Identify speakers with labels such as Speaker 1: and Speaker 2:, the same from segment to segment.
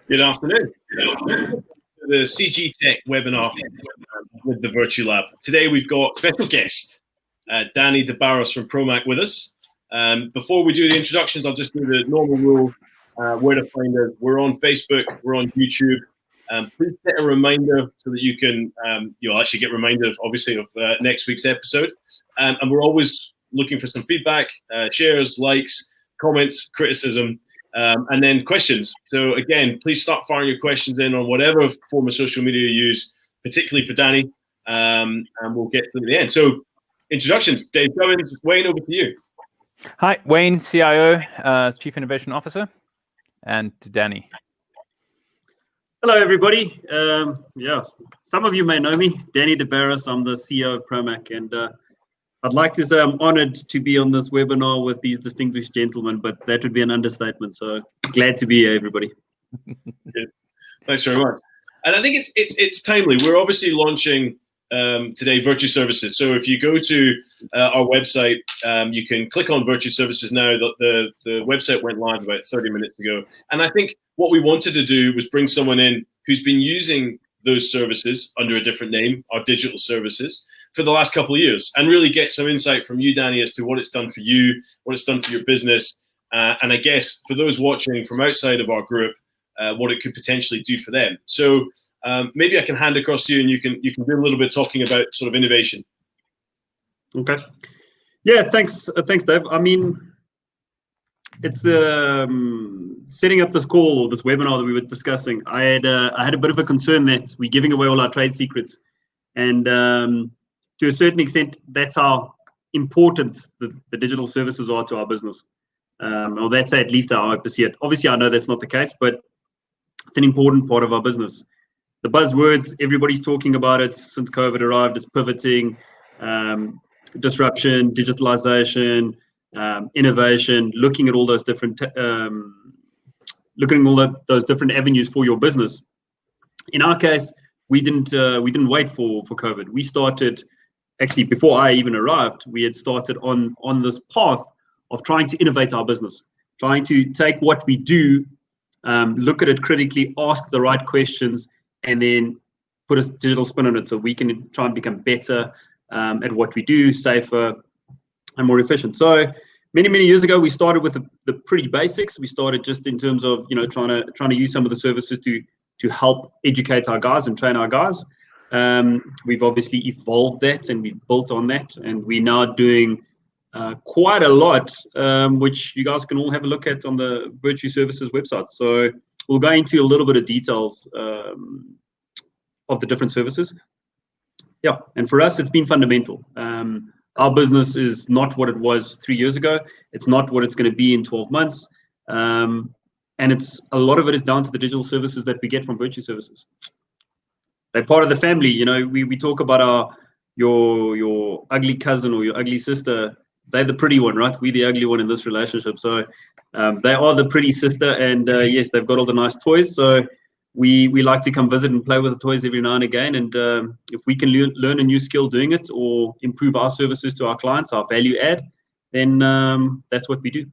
Speaker 1: Good afternoon. The CG Tech webinar with the Virtulab. Today we've got special guest, Dany de Barros from Prommac with us. Before we do the introductions, I'll just do the normal rule, where to find us. We're on Facebook, we're on YouTube. Please set a reminder so that you can, you'll actually get reminded, obviously, of next week's episode. And we're always looking for some feedback, shares, likes, comments, criticism. And then questions. So again, please start firing your questions in on whatever form of social media you use, particularly for Dany, and we'll get to the end. So introductions, Dave Cummins, Wayne, over to you.
Speaker 2: Hi, Wayne, CIO, Chief Innovation Officer, and to Dany.
Speaker 3: Hello, everybody. Yes, some of you may know me, Dany de Barros. I'm the CEO of Prommac, and I'd like to say I'm honored to be on this webinar with these distinguished gentlemen, but that would be an understatement. So glad to be here, everybody.
Speaker 1: Thanks very much. And I think it's timely. We're obviously launching today Virtuservices. So if you go to our website, you can click on Virtuservices now. The website went live about 30 minutes ago. And I think what we wanted to do was bring someone in who's been using those services under a different name, our digital services, for the last couple of years, and really get some insight from you, Dany, as to what it's done for you, what it's done for your business, and I guess for those watching from outside of our group, what it could potentially do for them. So maybe I can hand across to you, and you can do a little bit talking about sort of innovation.
Speaker 3: Okay. Yeah. Thanks, Dave. I mean, it's setting up this call or this webinar that we were discussing. I had a bit of a concern that we're giving away all our trade secrets, and to a certain extent, that's how important the digital services are to our business. Or that's at least how I perceive it. Obviously, I know that's not the case, but it's an important part of our business. The buzzwords, everybody's talking about it since COVID arrived, is pivoting, disruption, digitalization, innovation, looking at all those different, those different avenues for your business. In our case, we didn't wait for COVID. We started. Actually, before I even arrived, we had started on this path of trying to innovate our business, trying to take what we do, look at it critically, ask the right questions, and then put a digital spin on it so we can try and become better at what we do, safer and more efficient. So many years ago, we started with the pretty basics. We started just in terms of trying to use some of the services to help educate our guys and train our guys. We've obviously evolved that, and we've built on that, and we're now doing quite a lot, which you guys can all have a look at on the Virtuservices website. So we'll go into a little bit of details of the different services. Yeah, and for us, it's been fundamental. Our business is not what it was 3 years ago. It's not what it's going to be in 12 months. And it's a lot of it is down to the digital services that we get from Virtuservices. They're part of the family. We talk about your ugly cousin or your ugly sister. They're the pretty one, right? We're the ugly one in this relationship. So they are the pretty sister, and yes, they've got all the nice toys. So we like to come visit and play with the toys every now and again. And if we can learn a new skill doing it or improve our services to our clients, our value add, then that's what we do.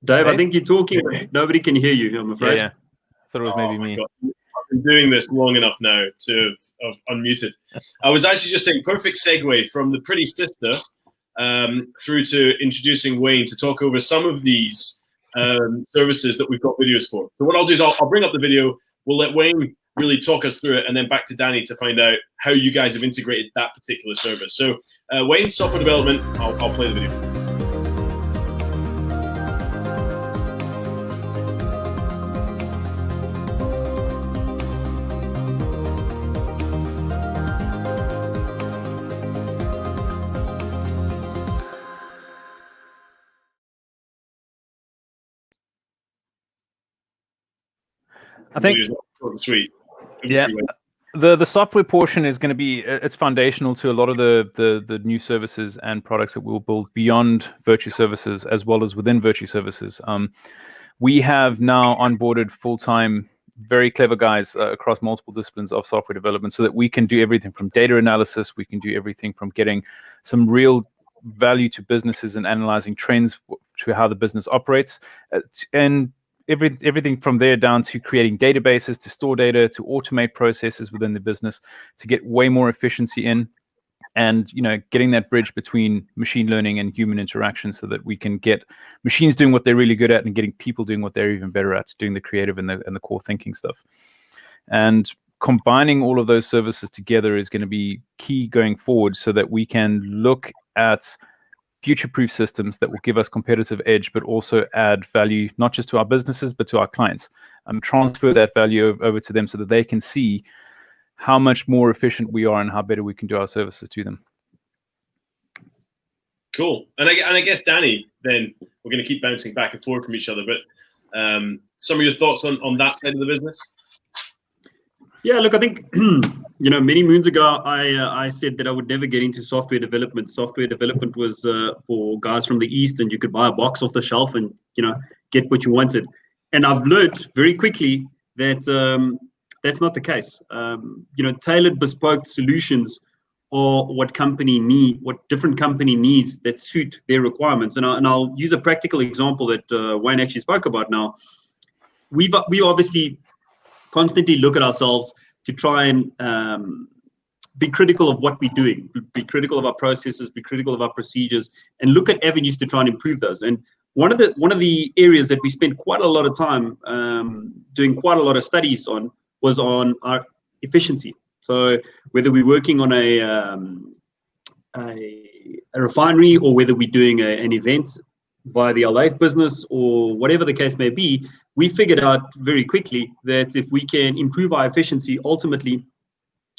Speaker 3: Dave, I think you're talking, but nobody can hear you, I'm afraid.
Speaker 2: Yeah. I thought it was maybe me.
Speaker 1: God. I've been doing this long enough now to have unmuted. I was actually just saying, perfect segue from the pretty sister through to introducing Wayne to talk over some of these services that we've got videos for. So what I'll do is I'll bring up the video. We'll let Wayne really talk us through it, and then back to Dany to find out how you guys have integrated that particular service. So Wayne, software development, I'll play the video.
Speaker 2: I think, yeah, the software portion is going to be, it's foundational to a lot of the new services and products that we'll build beyond Virtuservices as well as within Virtuservices. We have now onboarded full-time very clever guys across multiple disciplines of software development, so that we can do everything from data analysis, we can do everything from getting some real value to businesses and analyzing trends to how the business operates, and everything from there down to creating databases to store data, to automate processes within the business, to get way more efficiency in, and getting that bridge between machine learning and human interaction, so that we can get machines doing what they're really good at and getting people doing what they're even better at, doing the creative and the core thinking stuff. And combining all of those services together is going to be key going forward, so that we can look at future-proof systems that will give us competitive edge, but also add value not just to our businesses but to our clients, and transfer that value over to them, so that they can see how much more efficient we are and how better we can do our services to them.
Speaker 1: Cool. And I guess, Dany, then we're going to keep bouncing back and forth from each other, but some of your thoughts on that side of the business?
Speaker 3: Yeah, look, I think, many moons ago, I said that I would never get into software development. Software development was for guys from the East, and you could buy a box off the shelf and, get what you wanted. And I've learned very quickly that that's not the case. Tailored bespoke solutions are what different company needs that suit their requirements. And I'll use a practical example that Wayne actually spoke about now. We obviously constantly look at ourselves to try and be critical of what we're doing, be critical of our processes, be critical of our procedures, and look at avenues to try and improve those. And one of the areas that we spent quite a lot of time doing quite a lot of studies on was on our efficiency. So whether we're working on a refinery, or whether we're doing an event via the Lathe business, or whatever the case may be, we figured out very quickly that if we can improve our efficiency, ultimately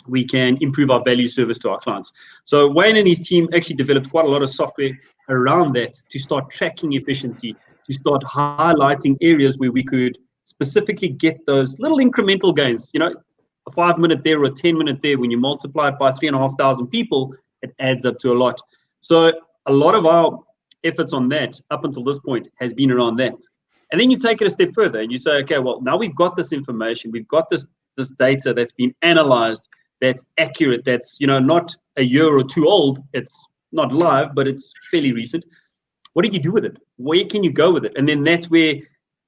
Speaker 3: we can improve our value service to our clients. So Wayne and his team actually developed quite a lot of software around that to start tracking efficiency, to start highlighting areas where we could specifically get those little incremental gains. A 5-minute there or a 10-minute there, when you multiply it by 3,500 people, it adds up to a lot. So a lot of our efforts on that up until this point has been around that. And then you take it a step further and you say, okay, well, now we've got this information, we've got this data that's been analyzed, that's accurate, that's not a year or two old, it's not live, but it's fairly recent. What do you do with it? Where can you go with it? And then that's where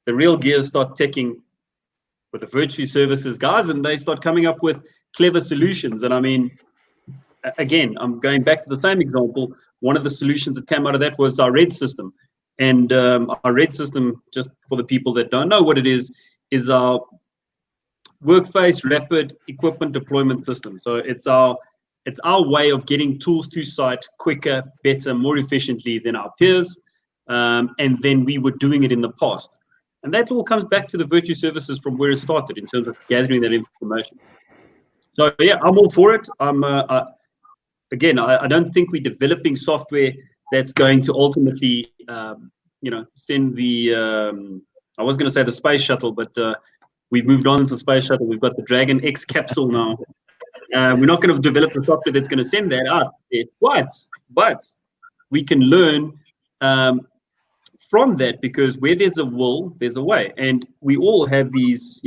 Speaker 3: the real gears start ticking with the Virtuservices guys, and they start coming up with clever solutions. And I mean, again, I'm going back to the same example. One of the solutions that came out of that was our red system. And our red system, just for the people that don't know what it is our workface rapid equipment deployment system. So it's our way of getting tools to site quicker, better, more efficiently than our peers, and then we were doing it in the past. And that all comes back to the Virtuservices from where it started in terms of gathering that information. So yeah, I'm all for it. Again, I don't think we're developing software that's going to ultimately, send the, I was going to say the space shuttle, but we've moved on to the space shuttle. We've got the Dragon X capsule now. We're not going to develop the software that's going to send that out. But we can learn from that, because where there's a will, there's a way. And we all have these,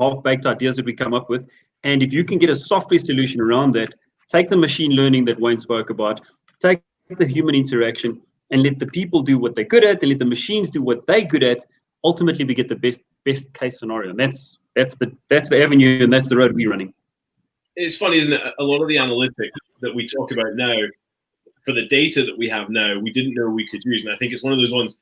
Speaker 3: half-baked ideas that we come up with. And if you can get a software solution around that, take the machine learning that Wayne spoke about, take the human interaction, and let the people do what they're good at, and let the machines do what they're good at. Ultimately, we get the best case scenario. And that's the avenue, and that's the road we're running.
Speaker 1: It's funny, isn't it? A lot of the analytics that we talk about now, for the data that we have now, we didn't know we could use. And I think it's one of those ones,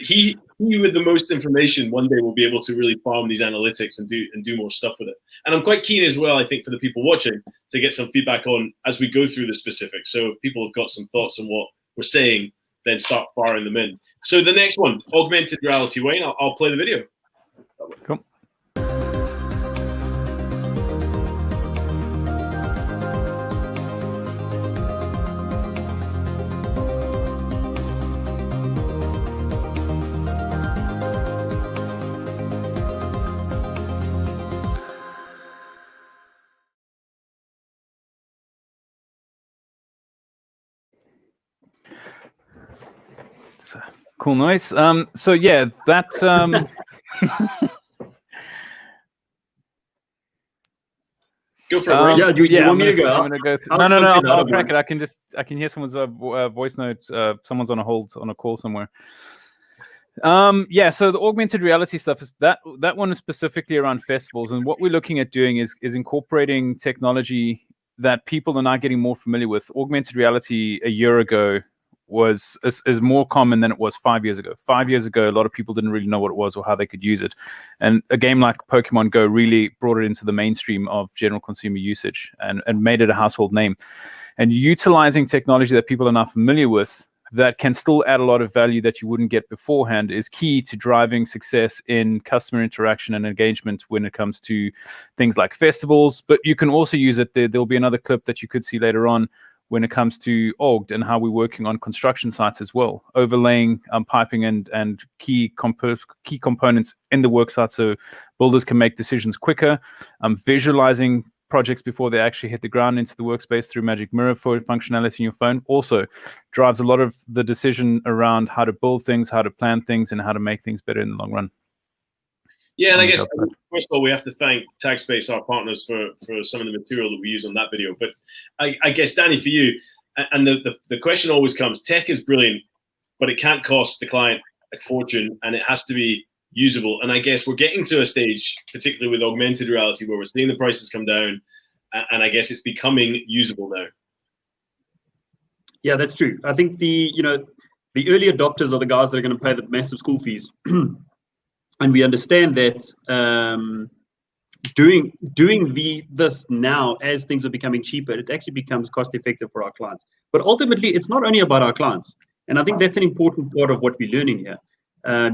Speaker 1: he with the most information one day will be able to really farm these analytics and do more stuff with it. And I'm quite keen as well, I think, for the people watching to get some feedback on as we go through the specifics. So if people have got some thoughts on what we're saying, then start firing them in. So the next one, augmented reality. Wayne, I'll play the video.
Speaker 2: Cool. Cool, nice. So yeah, that
Speaker 1: Go for it, Wayne.
Speaker 3: Yeah, do you want me to go?
Speaker 2: I'm gonna go. No, I'll crack it. I can hear someone's voice note. Someone's on a hold on a call somewhere. Yeah, so the augmented reality stuff is that one is specifically around festivals, and what we're looking at doing is incorporating technology that people are now getting more familiar with. Augmented reality a year ago is more common than it was 5 years ago. 5 years ago, a lot of people didn't really know what it was or how they could use it, and a game like Pokemon Go really brought it into the mainstream of general consumer usage and made it a household name. And utilizing technology that people are now familiar with that can still add a lot of value that you wouldn't get beforehand is key to driving success in customer interaction and engagement when it comes to things like festivals. But you can also use it. There'll be another clip that you could see later on when it comes to Auged and how we're working on construction sites as well, overlaying piping and key components in the work site so builders can make decisions quicker, visualizing projects before they actually hit the ground into the workspace through Magic Mirror for functionality in your phone also drives a lot of the decision around how to build things, how to plan things, and how to make things better in the long run.
Speaker 1: Yeah, and I guess, first of all, we have to thank TagSpace, our partners, for some of the material that we use on that video. But I guess, Dany, for you, and the question always comes, tech is brilliant, but it can't cost the client a fortune, and it has to be usable. And I guess we're getting to a stage, particularly with augmented reality, where we're seeing the prices come down, and I guess it's becoming usable now.
Speaker 3: Yeah, that's true. I think the early adopters are the guys that are going to pay the massive school fees. And we understand that doing this now, as things are becoming cheaper, it actually becomes cost effective for our clients. But ultimately, it's not only about our clients. And I think that's an important part of what we're learning here.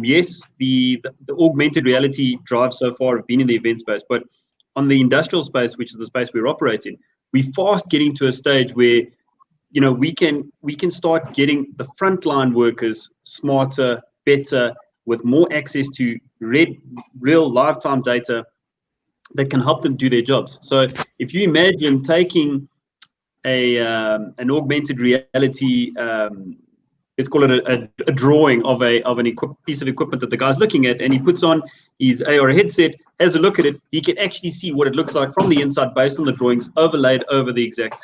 Speaker 3: Yes, the augmented reality drive so far have been in the event space, but on the industrial space, which is the space we're operating, we're fast getting to a stage where we can start getting the frontline workers smarter, better, with more access to real lifetime data that can help them do their jobs. So if you imagine taking an augmented reality, let's call it a drawing of an piece of equipment that the guy's looking at, and he puts on his AR headset, has a look at it, he can actually see what it looks like from the inside based on the drawings overlaid over the exact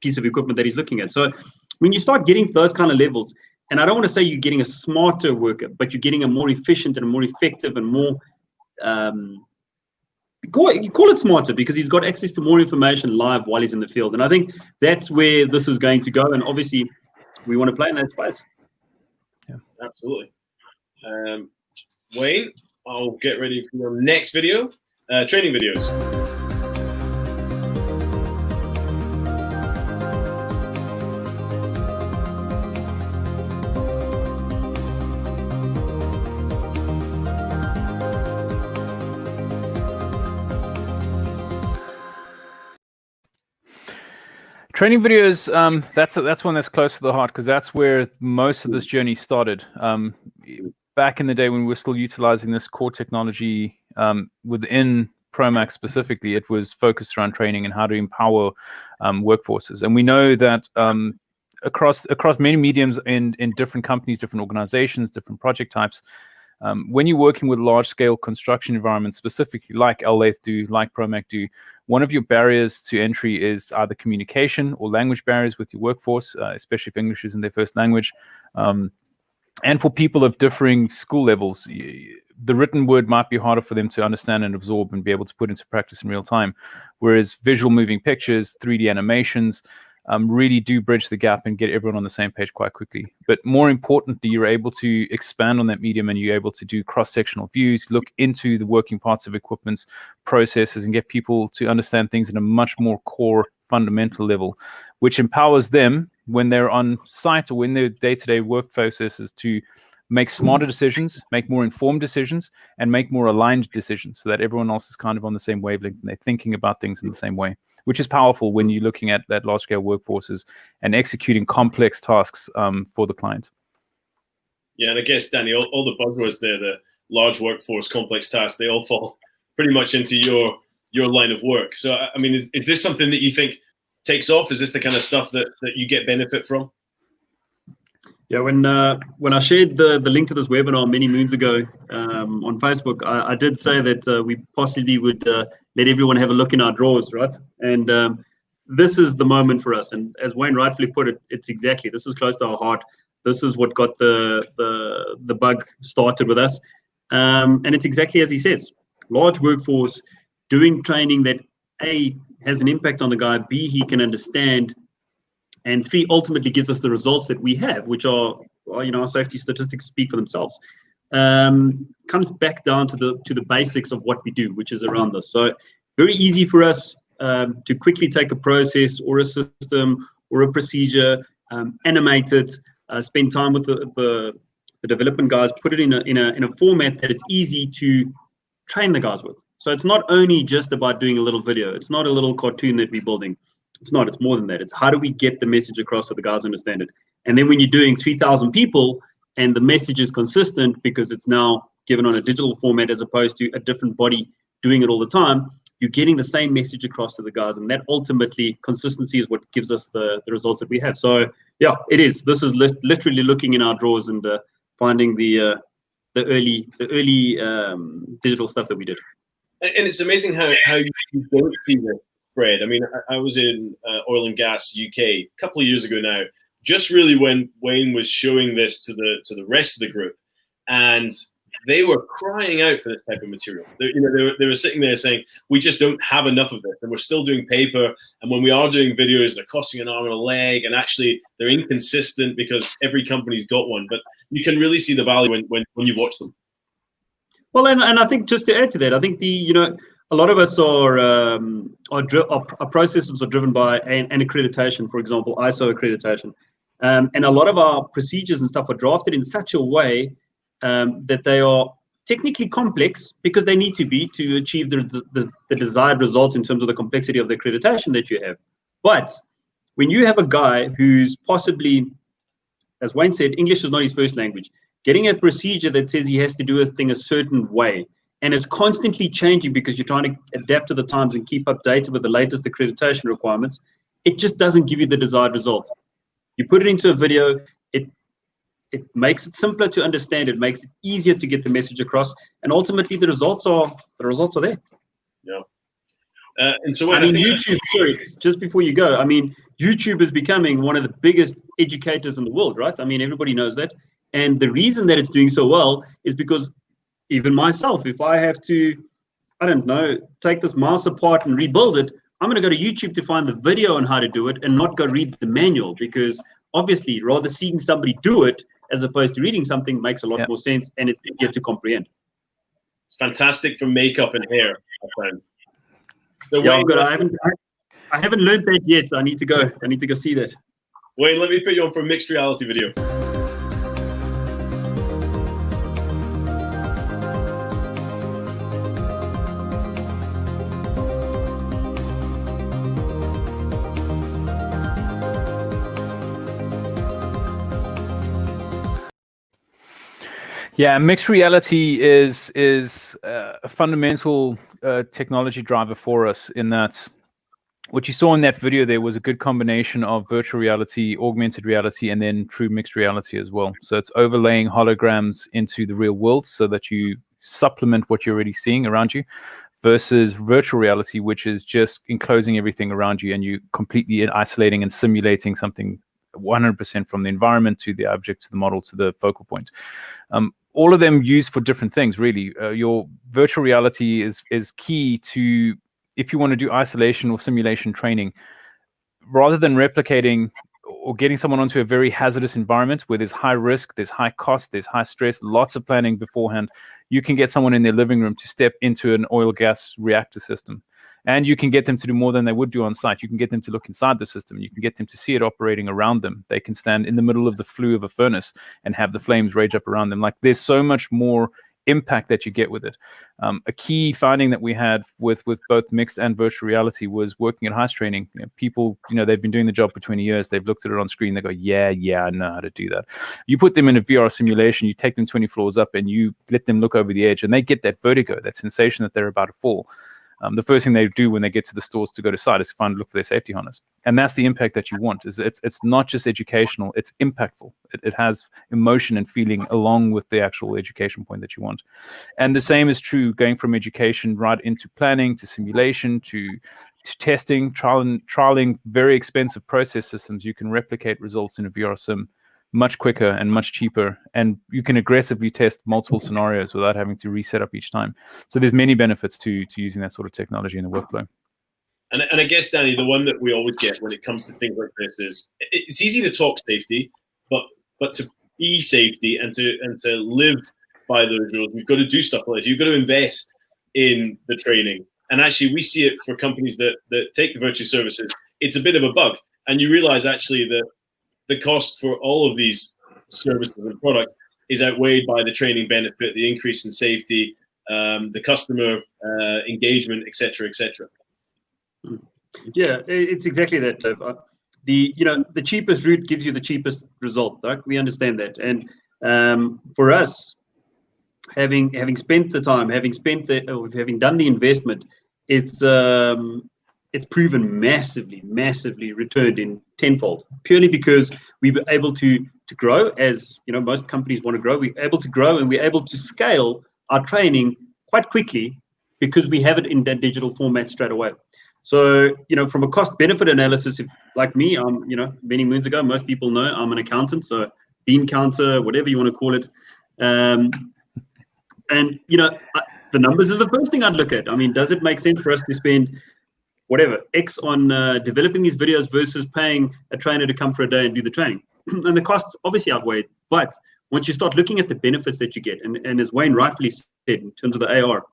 Speaker 3: piece of equipment that he's looking at. So when you start getting to those kind of levels, and I don't want to say you're getting a smarter worker, but you're getting a more efficient and a more effective and more, you call it smarter because he's got access to more information live while he's in the field. And I think that's where this is going to go. And obviously, we want to play in that space.
Speaker 1: Yeah, absolutely. Wayne, I'll get ready for your next video, training videos.
Speaker 2: Training videos, that's one that's close to the heart because that's where most of this journey started. Back in the day when we were still utilizing this core technology within Prommac specifically, it was focused around training and how to empower workforces. And we know that across many mediums in different companies, different organizations, different project types, when you're working with large-scale construction environments, specifically like Lathe do, like Prommac do, one of your barriers to entry is either communication or language barriers with your workforce, especially if English isn't their first language. And for people of differing school levels, the written word might be harder for them to understand and absorb and be able to put into practice in real time, whereas visual moving pictures, 3D animations, really do bridge the gap and get everyone on the same page quite quickly. But more importantly, you're able to expand on that medium and you're able to do cross-sectional views, look into the working parts of equipment's processes and get people to understand things at a much more core fundamental level, which empowers them when they're on site or in their day-to-day work processes to make smarter decisions, make more informed decisions, and make more aligned decisions so that everyone else is kind of on the same wavelength and they're thinking about things in the same way, which is powerful when you're looking at that large-scale workforces and executing complex tasks for the client.
Speaker 1: Yeah, and I guess, Dany, all the buzzwords there, the large workforce, complex tasks, they all fall pretty much into your line of work. So, I mean, is this something that you think takes off? Is this the kind of stuff that you get benefit from?
Speaker 3: Yeah, when I shared the link to this webinar many moons ago on Facebook, I did say that we possibly would let everyone have a look in our drawers, right? And this is the moment for us. And as Wayne rightfully put it, it's exactly, this is close to our heart. This is what got the bug started with us. And it's exactly as he says, large workforce, doing training that A, has an impact on the guy, B, he can understand, and 3, ultimately gives us the results that we have, which are, our safety statistics speak for themselves. Comes back down to the basics of what we do, which is around this. So very easy for us to quickly take a process or a system or a procedure, animate it, spend time with the development guys, put it in a format that it's easy to train the guys with. So it's not only just about doing a little video. It's not a little cartoon that we're building. It's not. It's more than that. It's how do we get the message across so the guys understand it. And then when you're doing 3,000 people and the message is consistent because it's now given on a digital format as opposed to a different body doing it all the time, you're getting the same message across to the guys. And that ultimately, consistency is what gives us the results that we have. So yeah, it is. This is literally looking in our drawers and finding the early digital stuff that we did.
Speaker 1: And it's amazing how you don't see this spread. I mean, I was in oil and gas UK a couple of years ago now, just really when Wayne was showing this to the rest of the group, and they were crying out for this type of material. They were sitting there saying, we just don't have enough of this, and we're still doing paper. And when we are doing videos, they're costing an arm and a leg, and actually they're inconsistent because every company's got one. But you can really see the value when you watch them. Well, and I think just to add to that, I think a lot of us our processes are driven by an accreditation, for example, ISO accreditation, and a lot of our procedures and stuff are drafted in such a way that they are technically complex because they need to be to achieve the desired result in terms of the complexity of the accreditation that you have. But when you have a guy who's possibly, as Wayne said, English is not his first language, getting a procedure that says he has to do a thing a certain way, and it's constantly changing because you're trying to adapt to the times and keep updated with the latest accreditation requirements, it just doesn't give you the desired result. You put it into a video, it makes it simpler to understand, it makes it easier to get the message across, and ultimately the results are there. Yeah. And so YouTube, sorry, just before you go, YouTube is becoming one of the biggest educators in the world, right? Everybody knows that. And the reason that it's doing so well is because even myself, if I have to, take this mouse apart and rebuild it, I'm going to go to YouTube to find the video on how to do it and not go read the manual, because obviously rather seeing somebody do it as opposed to reading something makes a lot more sense, and it's easier to comprehend. It's fantastic for makeup and hair, I found. So yeah, Wayne, I haven't learned that yet. I need to go see that. Wayne, let me put you on for a mixed reality video.
Speaker 2: Yeah, mixed reality is a fundamental technology driver for us, in that what you saw in that video there was a good combination of virtual reality, augmented reality, and then true mixed reality as well. So it's overlaying holograms into the real world so that you supplement what you're already seeing around you, versus virtual reality, which is just enclosing everything around you and you completely isolating and simulating something 100% from the environment to the object to the model to the focal point. All of them used for different things, really. Your virtual reality is key to, if you want to do isolation or simulation training, rather than replicating or getting someone onto a very hazardous environment where there's high risk, there's high cost, there's high stress, lots of planning beforehand. You can get someone in their living room to step into an oil gas reactor system. And you can get them to do more than they would do on site. You can get them to look inside the system. You can get them to see it operating around them. They can stand in the middle of the flue of a furnace and have the flames rage up around them. Like, there's so much more impact that you get with it. A key finding that we had with both mixed and virtual reality was working at heist training. People, they've been doing the job for 20 years. They've looked at it on screen. They go, yeah, I know how to do that. You put them in a VR simulation, you take them 20 floors up and you let them look over the edge, and they get that vertigo, that sensation that they're about to fall. the first thing they do when they get to the stores to go to site is look for their safety harness. And that's the impact that you want. It's not just educational, it's impactful. It has emotion and feeling along with the actual education point that you want. And the same is true going from education right into planning, to simulation, to testing, trialing very expensive process systems. You can replicate results in a VR sim much quicker and much cheaper, and you can aggressively test multiple scenarios without having to reset up each time. So there's many benefits to using that sort of technology in the workflow.
Speaker 1: And I guess, Dany, the one that we always get when it comes to things like this is it's easy to talk safety, but to be safety and to live by those rules, you've got to do stuff like this. You've got to invest in the training. And actually, we see it for companies that take the Virtuservices. It's a bit of a bug, and you realize actually that the cost for all of these services and products is outweighed by the training benefit, the increase in safety, the customer engagement, et cetera, et cetera.
Speaker 3: Yeah, it's exactly that. The cheapest route gives you the cheapest result. Right? We understand that, and for us, having spent the time, having done the investment, it's proven massively returned in tenfold, purely because we were able to grow. As you know, most companies want to grow. We're able to grow, and we're able to scale our training quite quickly because we have it in that digital format straight away. So, from a cost benefit analysis, if like me, many moons ago, most people know I'm an accountant, so bean counter, whatever you want to call it. The numbers is the first thing I'd look at. I mean, does it make sense for us to spend whatever X on developing these videos versus paying a trainer to come for a day and do the training? And the costs obviously outweigh it. But once you start looking at the benefits that you get, and as Wayne rightfully said, in terms of the AR,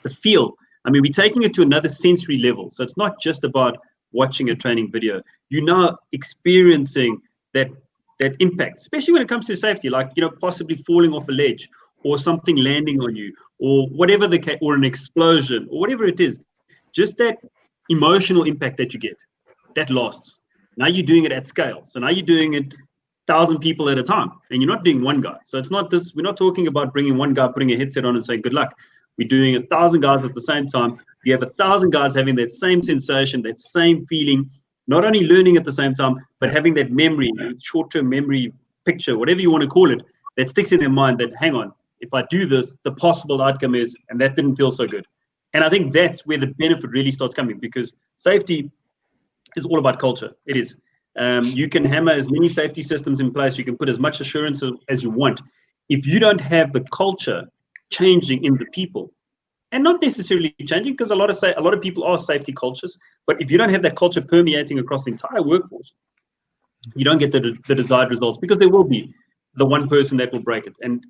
Speaker 3: the feel, I mean, we're taking it to another sensory level. So it's not just about watching a training video. You're now experiencing that impact, especially when it comes to safety, like, possibly falling off a ledge or something landing on you or whatever the case, or an explosion or whatever it is. Just that emotional impact that you get, that lasts. Now you're doing it at scale. So now you're doing it 1,000 people at a time, and you're not doing one guy. So it's not this, we're not talking about bringing one guy, putting a headset on and saying, good luck. We're doing 1,000 guys at the same time. You have 1,000 guys having that same sensation, that same feeling, not only learning at the same time, but having that memory, short-term memory picture, whatever you want to call it, that sticks in their mind that, hang on, if I do this, the possible outcome is, and that didn't feel so good. And I think that's where the benefit really starts coming, because safety is all about culture. It is. You can hammer as many safety systems in place. You can put as much assurance as you want. If you don't have the culture changing in the people, and not necessarily changing, because a lot of people are safety cultures, but if you don't have that culture permeating across the entire workforce, you don't get the desired results, because there will be the one person that will break it. And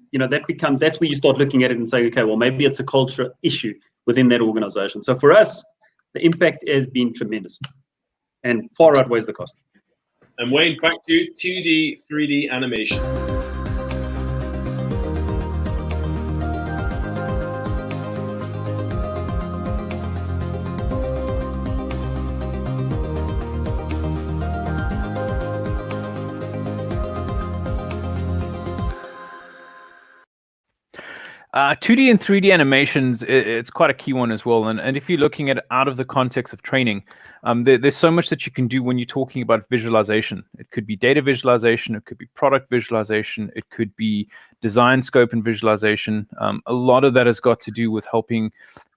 Speaker 3: that's where you start looking at it and saying, okay, well, maybe it's a culture issue within that organization. So for us, the impact has been tremendous and far outweighs the cost.
Speaker 1: And Wayne, back to 2D, 3D animation.
Speaker 2: 2D and 3D animations, it's quite a key one as well. And if you're looking at it out of the context of training, there's so much that you can do when you're talking about visualization. It could be data visualization, it could be product visualization, it could be design scope and visualization. A lot of that has got to do with helping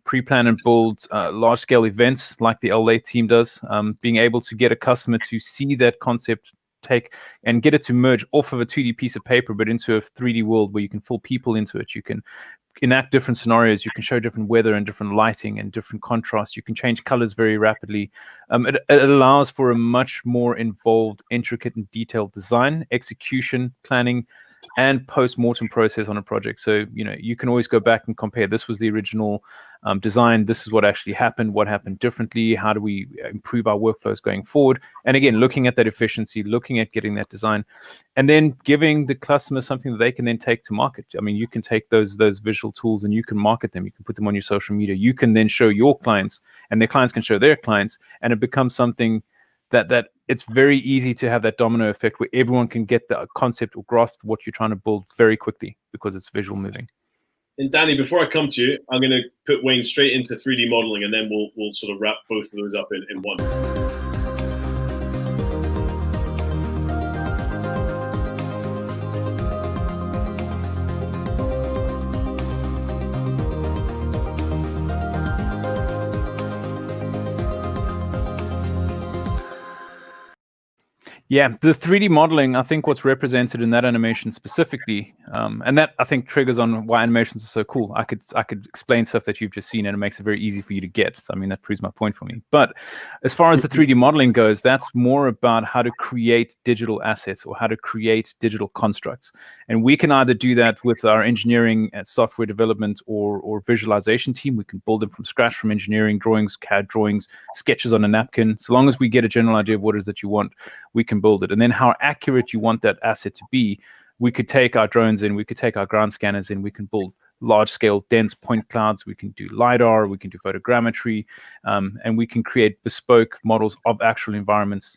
Speaker 2: pre-plan and build large-scale events like the LA team does, being able to get a customer to see that concept take and get it to merge off of a 2D piece of paper but into a 3D world where you can pull people into it. You can enact different scenarios, you can show different weather and different lighting and different contrast, you can change colors very rapidly. It allows for a much more involved, intricate and detailed design, execution, planning and post-mortem process on a project. So you can always go back and compare, this was the original design, this is what actually happened, what happened differently, how do we improve our workflows going forward. And again, looking at that efficiency, looking at getting that design, and then giving the customer something that they can then take to market. I mean, you can take those visual tools and you can market them, you can put them on your social media, you can then show your clients and their clients can show their clients, and it becomes something that it's very easy to have that domino effect where everyone can get the concept or grasp what you're trying to build very quickly because it's visual moving.
Speaker 1: And Dany, before I come to you, I'm going to put Wayne straight into 3D modeling, and then we'll sort of wrap both of those up in one.
Speaker 2: Yeah, the 3D modeling, I think what's represented in that animation specifically, and that I think triggers on why animations are so cool. I could explain stuff that you've just seen, and it makes it very easy for you to get. So, I mean, that proves my point for me. But as far as the 3D modeling goes, that's more about how to create digital assets or how to create digital constructs. And we can either do that with our engineering and software development or visualization team. We can build them from scratch from engineering drawings, CAD drawings, sketches on a napkin. So long as we get a general idea of what it is that you want, we can build it. And then how accurate you want that asset to be, we could take our drones in, we could take our ground scanners in, we can build large-scale dense point clouds, we can do LiDAR, we can do photogrammetry, and we can create bespoke models of actual environments.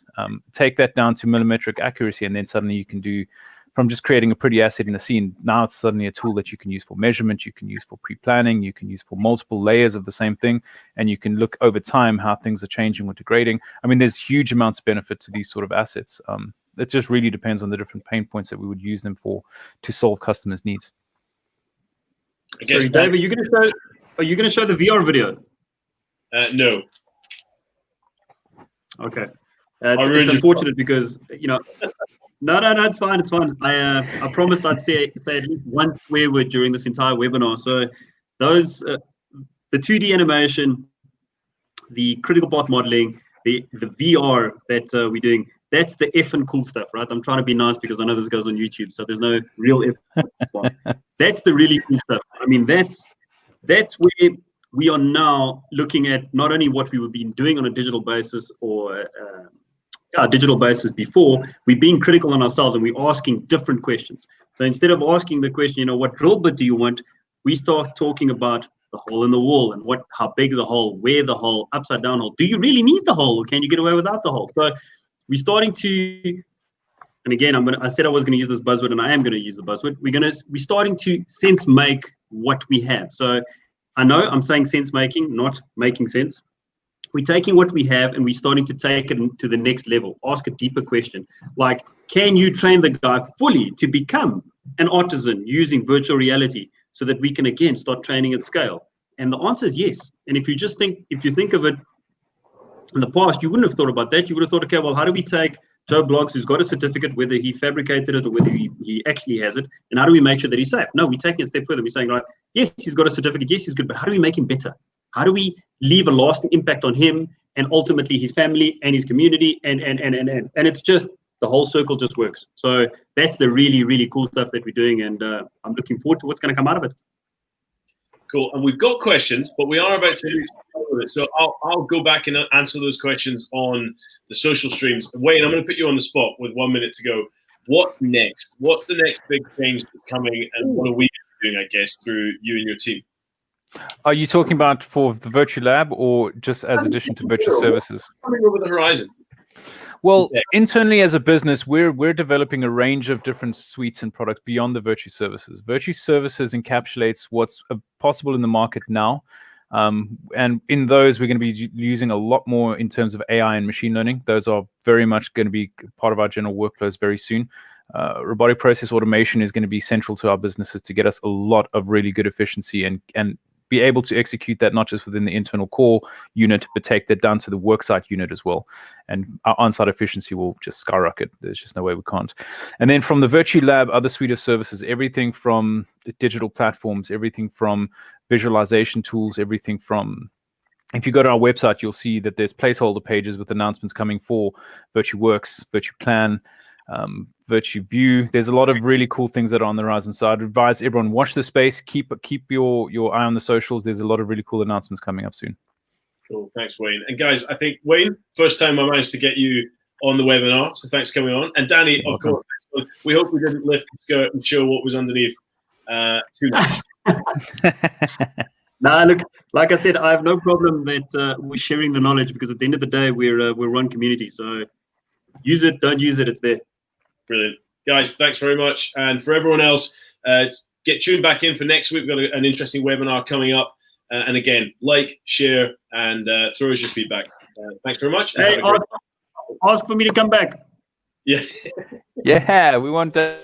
Speaker 2: Take that down to millimetric accuracy, and then suddenly you can do, from just creating a pretty asset in a scene, now it's suddenly a tool that you can use for measurement, you can use for pre-planning, you can use for multiple layers of the same thing, and you can look over time how things are changing or degrading. I mean, there's huge amounts of benefit to these sort of assets. It just really depends on the different pain points that we would use them for to solve customers' needs.
Speaker 1: I guess,
Speaker 3: sorry, Dave, are you going to show the VR video?
Speaker 1: No.
Speaker 3: Okay. It's unfortunate because, you know, no, it's fine. It's fine. I promised I'd say at least one swear word during this entire webinar. So those, the 2D animation, the critical path modeling, the VR that we're doing, that's the effing cool stuff, right? I'm trying to be nice because I know this goes on YouTube, so there's no real effing. That's the really cool stuff. I mean, that's where we are now looking at not only what we were been doing on a digital basis or digital basis before, we're being critical on ourselves and we're asking different questions. So instead of asking the question, you know, what drill bit do you want? We start talking about the hole in the wall and how big the hole, where the hole, upside down hole. Do you really need the hole, or can you get away without the hole? So we're starting to, and again, I said I was going to use this buzzword, and I am going to use the buzzword. We're starting to sense make what we have. So I know I'm saying sense making, not making sense. We're taking what we have and we're starting to take it to the next level. Ask a deeper question, like, can you train the guy fully to become an artisan using virtual reality so that we can again start training at scale? And the answer is yes. And if you think of it in the past, you wouldn't have thought about that. You would have thought, okay, well, how do we take Joe Bloggs, who's got a certificate, whether he fabricated it or whether he actually has it, and how do we make sure that he's safe? No, we're taking it a step further. We're saying, right, yes, he's got a certificate, yes, he's good, but how do we make him better? How do we leave a lasting impact on him and ultimately his family and his community? And it's just, the whole circle just works. So that's the really, really cool stuff that we're doing, and I'm looking forward to what's going to come out of it.
Speaker 1: Cool. And we've got questions, but we are about to reach it. So I'll go back and answer those questions on the social streams. Wayne, I'm going to put you on the spot with 1 minute to go. What's next? What's the next big change that's coming, and what are we doing, I guess, through you and your team?
Speaker 2: Are you talking about for the Virtulab or just as addition to Virtuservices?
Speaker 1: Coming over the horizon.
Speaker 2: Well, internally as a business, we're developing a range of different suites and products beyond the Virtuservices. Virtuservices encapsulates what's possible in the market now. And in those, we're going to be using a lot more in terms of AI and machine learning. Those are very much going to be part of our general workflows very soon. Robotic process automation is going to be central to our businesses to get us a lot of really good efficiency and be able to execute that not just within the internal core unit, but take that down to the worksite unit as well. And our on-site efficiency will just skyrocket. There's just no way we can't. And then from the Virtulab, other suite of services, everything from digital platforms, everything from visualization tools, everything from, if you go to our website, you'll see that there's placeholder pages with announcements coming for VirtuWorks, VirtuPlan, VirtuView. There's a lot of really cool things that are on the horizon. So I'd advise everyone, watch the space, keep your eye on the socials. There's a lot of really cool announcements coming up soon.
Speaker 1: Cool, thanks, Wayne. And guys, I think, Wayne, first time I managed to get you on the webinar, so thanks for coming on. And Dany, of course, we hope we didn't lift the skirt and show what was underneath too much.
Speaker 3: Nah, look, like I said, I have no problem that we're sharing the knowledge, because at the end of the day, we're one community. So use it, don't use it, it's there.
Speaker 1: Brilliant. Guys, thanks very much. And for everyone else, get tuned back in for next week. We've got an interesting webinar coming up. And again, like, share, and throw us your feedback. Thanks very much.
Speaker 3: Hey, ask for me to come back.
Speaker 1: Yeah.
Speaker 2: Yeah, we want that.